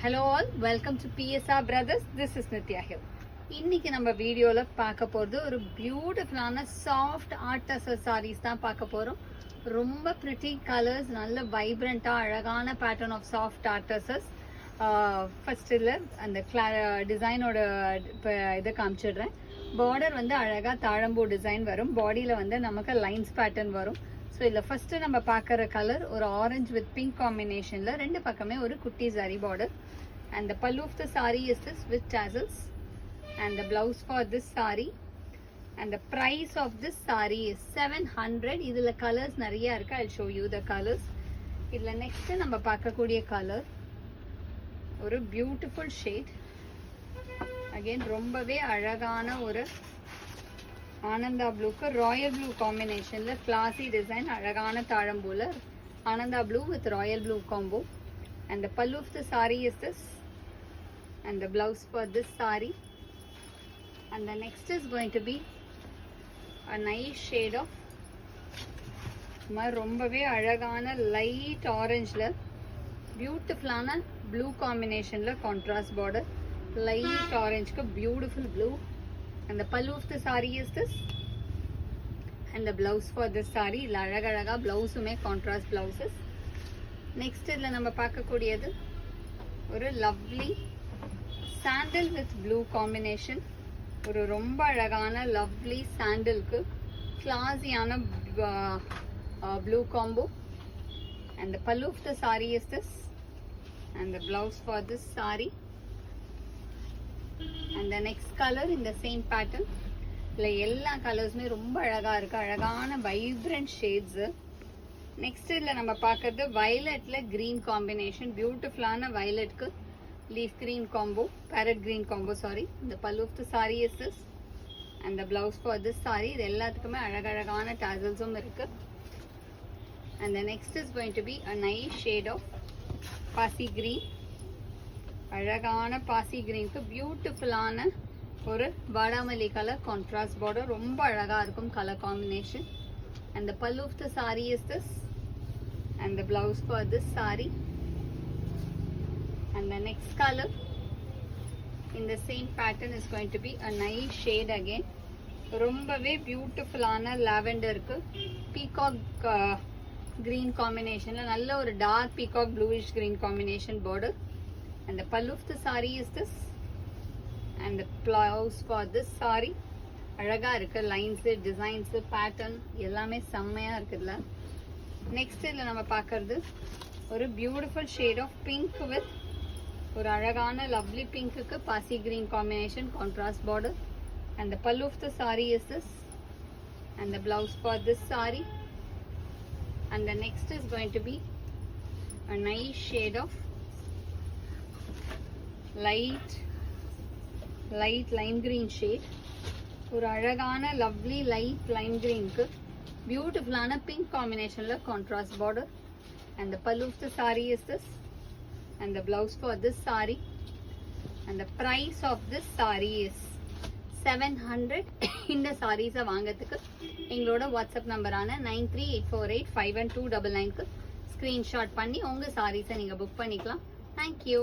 Hello all, welcome to PSR Brothers. This is Nitya here. இன்னைக்கு நம்ம வீடியோல பார்க்க போறது ஒரு பியூட்டிஃபுல்லான சாஃப்ட் ஆர்ட் டசர் sarees தான் பார்க்க போறோம். ரொம்ப pretty colors, நல்ல வைப்ரண்டா அழகான pattern of soft art tussars. First இல்ல அந்த டிசைனோட இதை காமிச்சிடுறேன். பார்டர் வந்து அழகா தாழம்பூ டிசைன் வரும். பாடியில வந்து நமக்கு லைன்ஸ் பேட்டர்ன் வரும். ஸோ இதில் ஃபஸ்ட்டு நம்ம பார்க்குற கலர் ஒரு ஆரஞ்சு வித் பிங்க் காம்பினேஷனில் ரெண்டு பக்கமே ஒரு குட்டி sorry border. And the pallu of the sari is this with tassels and the blouse for this sari and the price of this sari is 700. இதில் கலர்ஸ் நிறையா இருக்குது. I show you the colours. இதில் நெக்ஸ்ட்டு நம்ம பார்க்கக்கூடிய கலர் ஒரு பியூட்டிஃபுல் ஷேட். அகெயின் ரொம்பவே அழகான ஒரு ஆனந்தா ப்ளூக்கு ராயல் ப்ளூ காம்பினேஷனில் கிளாசி டிசைன் அழகான தாழம்பூல ஆனந்தா blue with royal blue combo. And the pallu of the sari is this and the blouse for this sari and the next is going to be a nice shade of ரொம்பவே அழகான light ஆரஞ்சில் பியூட்டிஃபுல்லான blue காம்பினேஷனில் contrast border light ஆரஞ்சுக்கு beautiful blue. And the pallu of the saree is this and the blouse for this saree illa alagaga blouse ume contrast blouses. Next idla nama paakakudiyadu oru lovely sandal with blue combination. Oru romba alagana lovely sandal ku classy ana blue combo. And the pallu of the saree is this and the blouse for this saree. And the next color in the same pattern. இல்லை எல்லா கலர்ஸுமே ரொம்ப அழகாக இருக்குது. அழகான vibrant shades. Next இதில் நம்ம பார்க்குறது வயலட்டில் green combination. பியூட்டிஃபுல்லான வயலட்க்கு leaf green combo, parrot green combo sari. இந்த pallu of the sari is this and the blouse for this sari. இது எல்லாத்துக்குமே அழகழகான டாசல்ஸும் இருக்குது. And the next is going to be a nice shade of pasi green. அழகான பாசி கிரீனுக்கு பியூட்டிஃபுல்லான ஒரு வாடாமல்லி கலர் கான்ட்ராஸ்ட் பார்டர். ரொம்ப அழகாக இருக்கும் colour combination. And the pallu of the sari is this and the blouse for this sari. And the next colour in the same pattern is going to be a nice shade again. ரொம்பவே பியூட்டிஃபுல்லான லாவெண்டருக்கு peacock green காம்பினேஷனில் நல்ல ஒரு dark peacock bluish green combination border. And the pallu of the saree is this and the blouse for this saree. அழகா இருக்கு. Lines designs pattern எல்லாமே செம்மையாக இருக்குதுல்ல. நெக்ஸ்ட் இதில் நம்ம பார்க்கறது ஒரு beautiful shade of pink with ஒரு அழகான லவ்லி பிங்க்குக்கு பாசி green combination contrast border. And the pallu of the sari is this and the blouse for this sari. And the next is going to be a nice shade of light lime green shade. ஒரு அழகான lovely light Lime கிரீனுக்கு பியூட்டிஃபுல்லான pink காம்பினேஷனில் contrast border. And the pallu of the sari is this and the blouse for this sari. And the price of this sari is 700. இந்த சாரீஸை வாங்கிறதுக்கு எங்களோட WhatsApp நம்பரான 9384851299க்கு screenshot பண்ணி உங்கள் சாரீஸை நீங்கள் புக் பண்ணிக்கலாம். தேங்க்யூ.